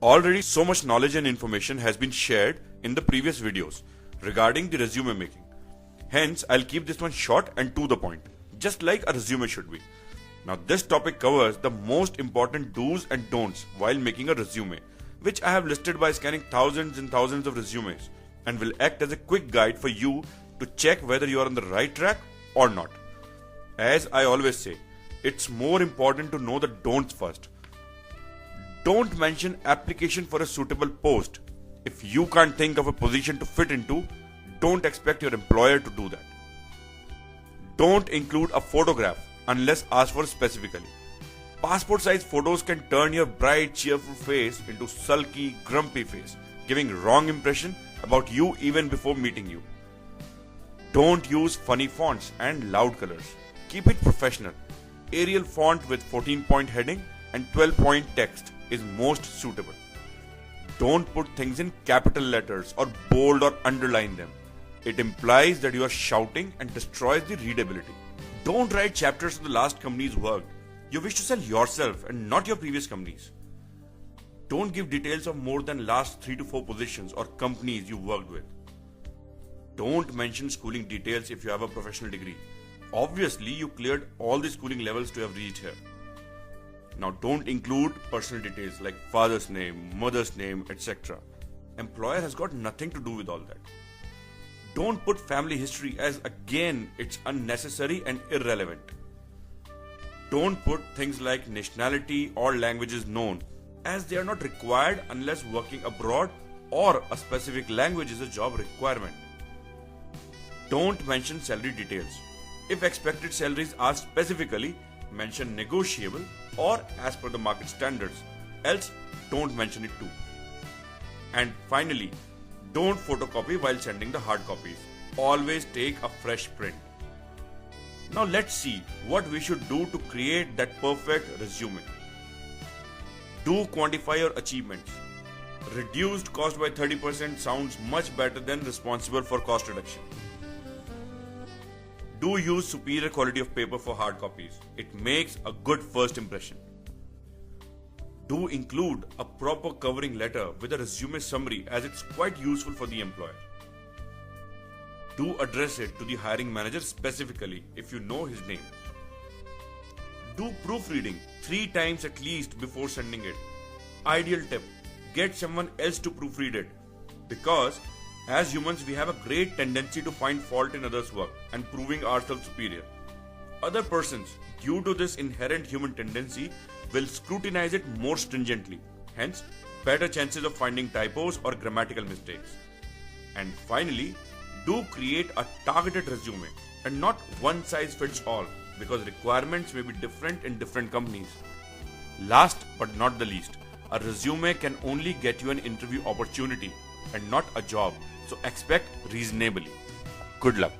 Already so much knowledge and information has been shared in the previous videos regarding the resume making. Hence, I'll keep this one short and to the point, just like a resume should be. Now, this topic covers the most important do's and don'ts while making a resume, which I have listed by scanning thousands and thousands of resumes, and will act as a quick guide for you to check whether you are on the right track or not. As I always say, it's more important to know the don'ts first. Don't mention application for a suitable post. If you can't think of a position to fit into, don't expect your employer to do that. Don't include a photograph unless asked for specifically. Passport size photos can turn your bright, cheerful face into sulky, grumpy face, giving wrong impression about you even before meeting you. Don't use funny fonts and loud colors. Keep it professional. Arial font with 14-point heading and 12-point text is most suitable. Don't put things in capital letters or bold or underline them. It implies that you are shouting and destroys the readability. Don't write chapters of the last company's work. You wish to sell yourself and not your previous companies. Don't give details of more than last 3 to 4 positions or companies you worked with. Don't mention schooling details if you have a professional degree. Obviously, you cleared all the schooling levels to have reached here. Now, don't include personal details like father's name, mother's name, etc. Employer has got nothing to do with all that. Don't put family history, as again it's unnecessary and irrelevant. Don't put things like nationality or languages known, as they are not required unless working abroad or a specific language is a job requirement. Don't mention salary details. If expected salary is asked specifically, mention negotiable or as per the market standards, else don't mention it too. And finally, don't photocopy while sending the hard copies. Always take a fresh print. Now let's see what we should do to create that perfect resume. Do quantify your achievements. Reduced cost by 30% sounds much better than responsible for cost reduction. Do use superior quality of paper for hard copies. It makes a good first impression. Do include a proper covering letter with a resume summary, as it's quite useful for the employer. Do address it to the hiring manager specifically if you know his name. Do proofreading 3 times at least before sending it. Ideal tip: get someone else to proofread it, because as humans we have a great tendency to find fault in others' work and proving ourselves superior. Other persons, due to this inherent human tendency, will scrutinize it more stringently, hence better chances of finding typos or grammatical mistakes. And finally, do create a targeted resume and not one size fits all, because requirements may be different in different companies. Last but not the least, a resume can only get you an interview opportunity and not a job, so expect reasonably. Good luck.